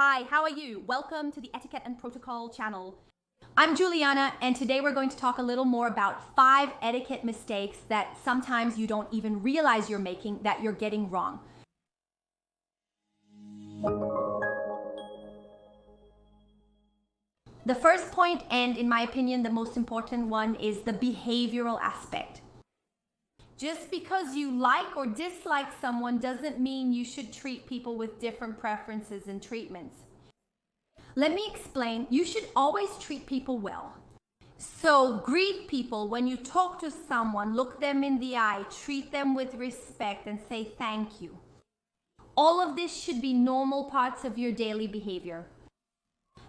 Hi, how are you? Welcome to the Etiquette and Protocol channel. I'm Juliana, and today we're going to talk a little more about 5 etiquette mistakes that sometimes you don't even realize you're making, that you're getting wrong. The first point, and in my opinion the most important one, is the behavioral aspect. Just because you like or dislike someone doesn't mean you should treat people with different preferences and treatments. Let me explain. You should always treat people well. So greet people when you talk to someone, look them in the eye, treat them with respect and say thank you. All of this should be normal parts of your daily behavior.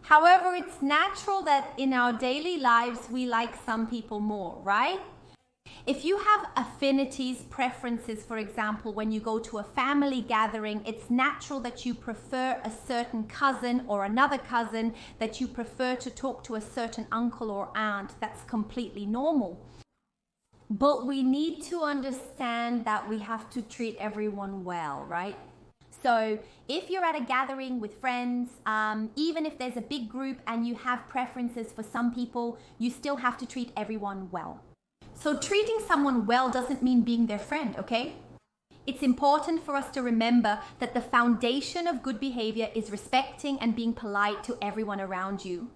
However, it's natural that in our daily lives we like some people more, right? If you have affinities, preferences, for example, when you go to a family gathering, it's natural that you prefer a certain cousin or another cousin, that you prefer to talk to a certain uncle or aunt. That's completely normal. But we need to understand that we have to treat everyone well, right? So if you're at a gathering with friends, even if there's a big group and you have preferences for some people, you still have to treat everyone well. So treating someone well doesn't mean being their friend, okay? It's important for us to remember that the foundation of good behavior is respecting and being polite to everyone around you.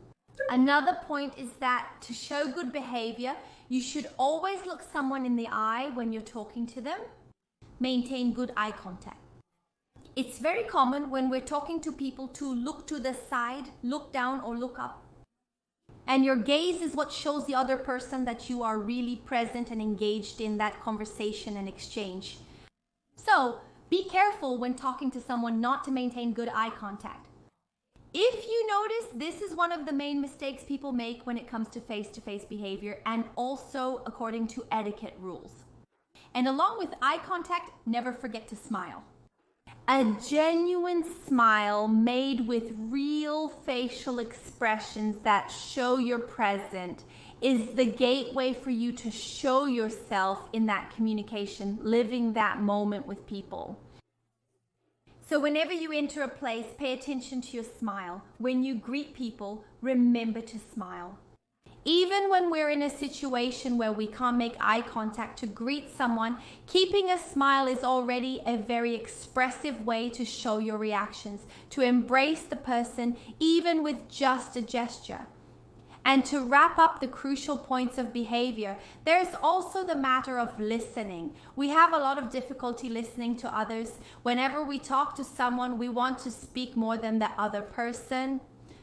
Another point is that to show good behavior, you should always look someone in the eye when you're talking to them. Maintain good eye contact. It's very common when we're talking to people to look to the side, look down or look up. And your gaze is what shows the other person that you are really present and engaged in that conversation and exchange. So be careful when talking to someone not to maintain good eye contact. If you notice, this is one of the main mistakes people make when it comes to face-to-face behavior, and also according to etiquette rules. And along with eye contact, never forget to smile. A genuine smile made with real facial expressions that show you're present is the gateway for you to show yourself in that communication, living that moment with people. So whenever you enter a place, pay attention to your smile. When you greet people, remember to smile. Even when we're in a situation where we can't make eye contact to greet someone, keeping a smile is already a very expressive way to show your reactions, to embrace the person even with just a gesture. And to wrap up the crucial points of behavior, there's also the matter of listening. We have a lot of difficulty listening to others. Whenever we talk to someone, we want to speak more than the other person,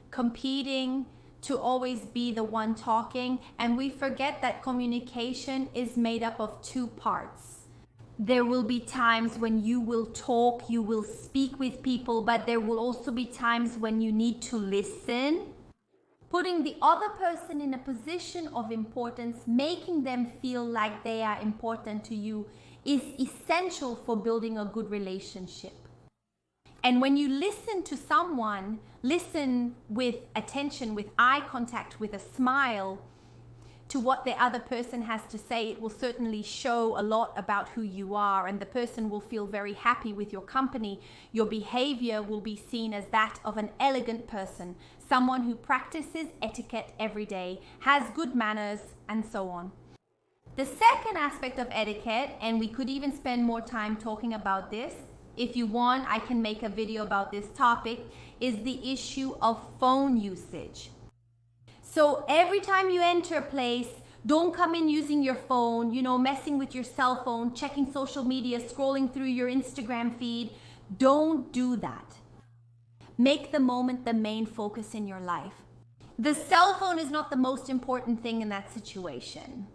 competing to always be the one talking, and we forget that communication is made up of 2 parts. There will be times when you will talk, you will speak with people, but there will also be times when you need to listen. Putting the other person in a position of importance, making them feel like they are important to you, is essential for building a good relationship. And when you listen to someone, listen with attention, with eye contact, with a smile to what the other person has to say. It will certainly show a lot about who you are, and the person will feel very happy with your company. Your behavior will be seen as that of an elegant person, someone who practices etiquette every day, has good manners, and so on. The second aspect of etiquette, and we could even spend more time talking about this, if you want, I can make a video about this topic, is the issue of phone usage. So every time you enter a place, don't come in using your phone, messing with your cell phone, checking social media, scrolling through your Instagram feed. Don't do that. Make the moment the main focus in your life. The cell phone is not the most important thing in that situation.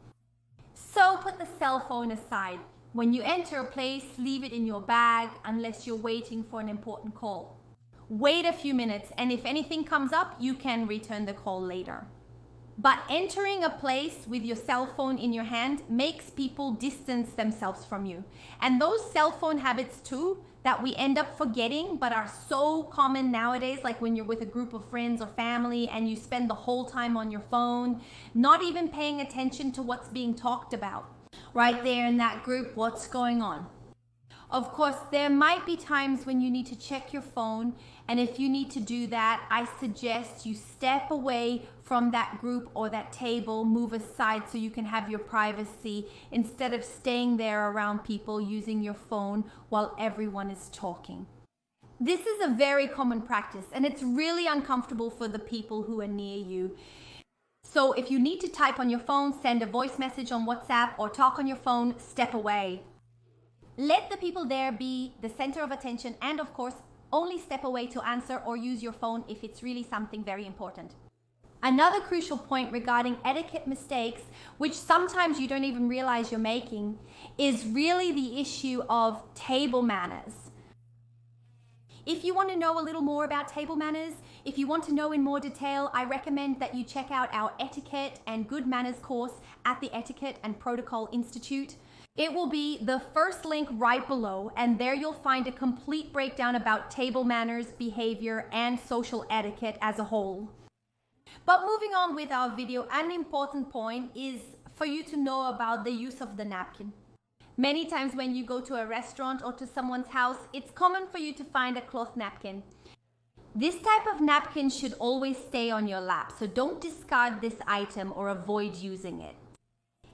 So put the cell phone aside. When you enter a place, leave it in your bag unless you're waiting for an important call. Wait a few minutes, and if anything comes up, you can return the call later. But entering a place with your cell phone in your hand makes people distance themselves from you. And those cell phone habits too, that we end up forgetting but are so common nowadays, like when you're with a group of friends or family and you spend the whole time on your phone, not even paying attention to what's being talked about. Right there in that group, what's going on? Of course, there might be times when you need to check your phone And if you need to do that, I suggest you step away from that group or that table, move aside so you can have your privacy instead of staying there around people using your phone while everyone is talking. This is a very common practice, and it's really uncomfortable for the people who are near you. So if you need to type on your phone, send a voice message on WhatsApp, or talk on your phone, step away. Let the people there be the center of attention, and of course, only step away to answer or use your phone if it's really something very important. Another crucial point regarding etiquette mistakes, which sometimes you don't even realize you're making, is really the issue of table manners. If you want to know a little more about table manners, if you want to know in more detail, I recommend that you check out our Etiquette and Good Manners course at the Etiquette and Protocol Institute. It will be the first link right below, and there you'll find a complete breakdown about table manners, behavior, and social etiquette as a whole. But moving on with our video, an important point is for you to know about the use of the napkin. Many times when you go to a restaurant or to someone's house, it's common for you to find a cloth napkin. This type of napkin should always stay on your lap, so don't discard this item or avoid using it.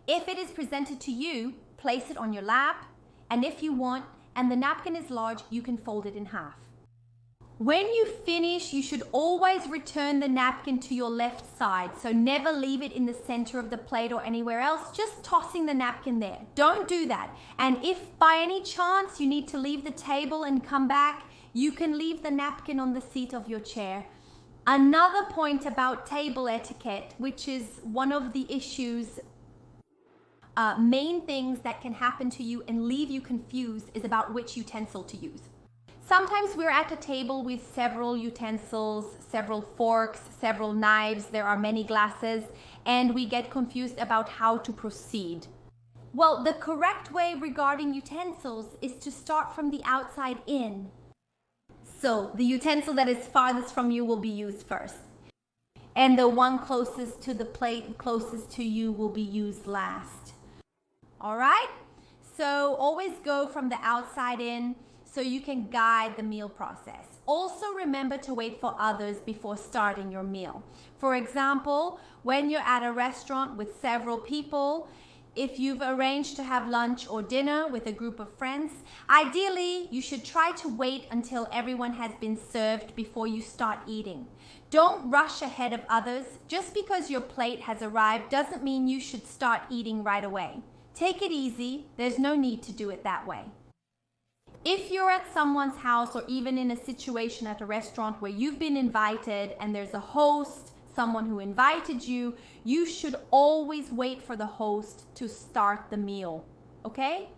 If it is presented to you, place it on your lap, and if you want, and the napkin is large, you can fold it in half. When you finish, you should always return the napkin to your left side, so never leave it in the center of the plate or anywhere else, just tossing the napkin there. Don't do that. And if by any chance you need to leave the table and come back, you can leave the napkin on the seat of your chair. Another point about table etiquette, which is one of the issues, main things that can happen to you and leave you confused, is about which utensil to use. Sometimes we're at a table with several utensils, several forks, several knives, there are many glasses, and we get confused about how to proceed. Well, the correct way regarding utensils is to start from the outside in. So the utensil that is farthest from you will be used first, and the one closest to the plate, closest to you, will be used last. All right? So always go from the outside in, so you can guide the meal process. Also remember to wait for others before starting your meal. For example, when you're at a restaurant with several people, if you've arranged to have lunch or dinner with a group of friends, ideally you should try to wait until everyone has been served before you start eating. Don't rush ahead of others. Just because your plate has arrived doesn't mean you should start eating right away. Take it easy. There's no need to do it that way. If you're at someone's house or even in a situation at a restaurant where you've been invited and there's a host, someone who invited you, you should always wait for the host to start the meal, okay?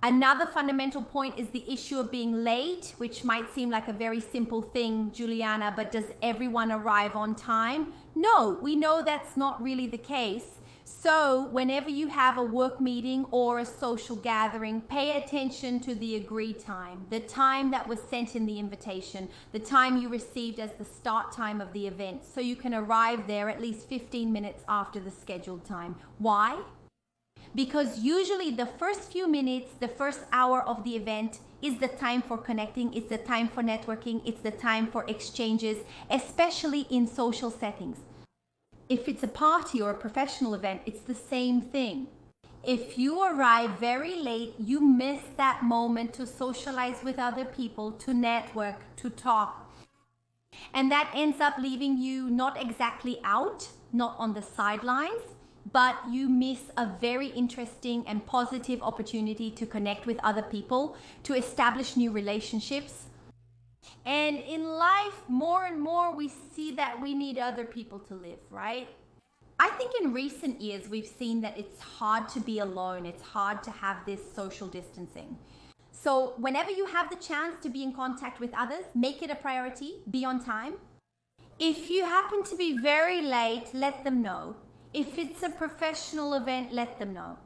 Another fundamental point is the issue of being late, which might seem like a very simple thing, Juliana, but does everyone arrive on time? No, we know that's not really the case. So whenever you have a work meeting or a social gathering, pay attention to the agreed time, the time that was sent in the invitation, the time you received as the start time of the event, so you can arrive there at least 15 minutes after the scheduled time. Why? Because usually the first few minutes, the first hour of the event is the time for connecting, it's the time for networking, it's the time for exchanges, especially in social settings. If it's a party or a professional event, it's the same thing. If you arrive very late, you miss that moment to socialize with other people, to network, to talk. And that ends up leaving you not exactly out, not on the sidelines, but you miss a very interesting and positive opportunity to connect with other people, to establish new relationships. And in life, more and more, we see that we need other people to live, right? I think in recent years, we've seen that it's hard to be alone. It's hard to have this social distancing. So whenever you have the chance to be in contact with others, make it a priority, be on time. If you happen to be very late, let them know. If it's a professional event, let them know.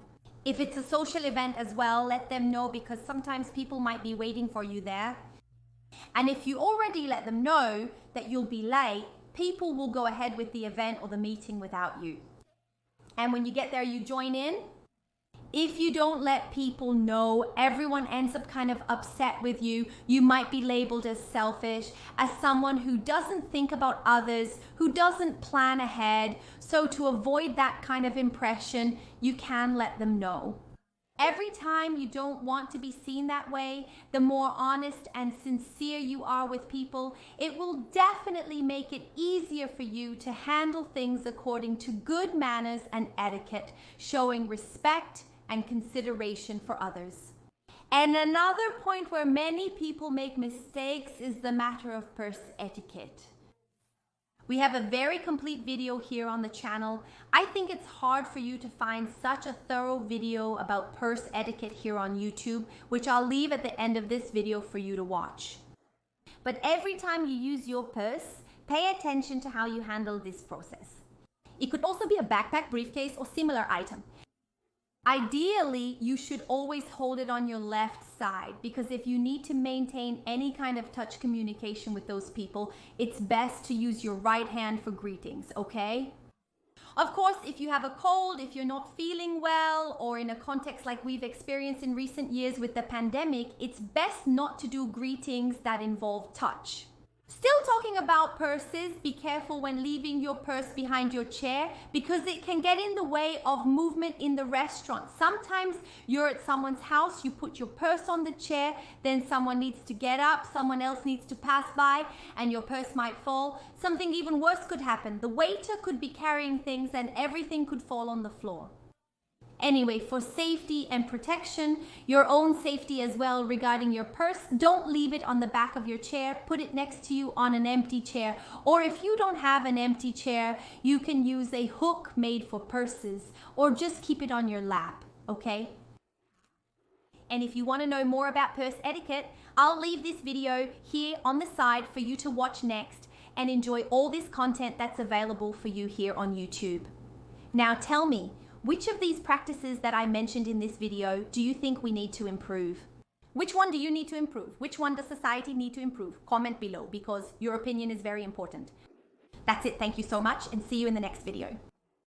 If it's a social event as well, let them know, because sometimes people might be waiting for you there. And if you already let them know that you'll be late, people will go ahead with the event or the meeting without you. And when you get there, you join in. If you don't let people know, everyone ends up kind of upset with you. You might be labeled as selfish, as someone who doesn't think about others, who doesn't plan ahead. So to avoid that kind of impression, you can let them know. Every time you don't want to be seen that way, the more honest and sincere you are with people, it will definitely make it easier for you to handle things according to good manners and etiquette, showing respect and consideration for others. And another point where many people make mistakes is the matter of purse etiquette. We have a very complete video here on the channel. I think it's hard for you to find such a thorough video about purse etiquette here on YouTube, which I'll leave at the end of this video for you to watch. But every time you use your purse, pay attention to how you handle this process. It could also be a backpack, briefcase, or similar item. Ideally, you should always hold it on your left side, because if you need to maintain any kind of touch communication with those people, it's best to use your right hand for greetings, okay? Of course, if you have a cold, if you're not feeling well, or in a context like we've experienced in recent years with the pandemic, it's best not to do greetings that involve touch. Still talking about purses, be careful when leaving your purse behind your chair, because it can get in the way of movement in the restaurant. Sometimes you're at someone's house, you put your purse on the chair, then someone needs to get up, someone else needs to pass by, and your purse might fall. Something even worse could happen. The waiter could be carrying things and everything could fall on the floor. Anyway, for safety and protection, your own safety as well regarding your purse, don't leave it on the back of your chair. Put it next to you on an empty chair. Or if you don't have an empty chair, you can use a hook made for purses, or just keep it on your lap, okay? And if you want to know more about purse etiquette, I'll leave this video here on the side for you to watch next and enjoy all this content that's available for you here on YouTube. Now tell me, which of these practices that I mentioned in this video do you think we need to improve? Which one do you need to improve? Which one does society need to improve? Comment below, because your opinion is very important. That's it. Thank you so much, and see you in the next video.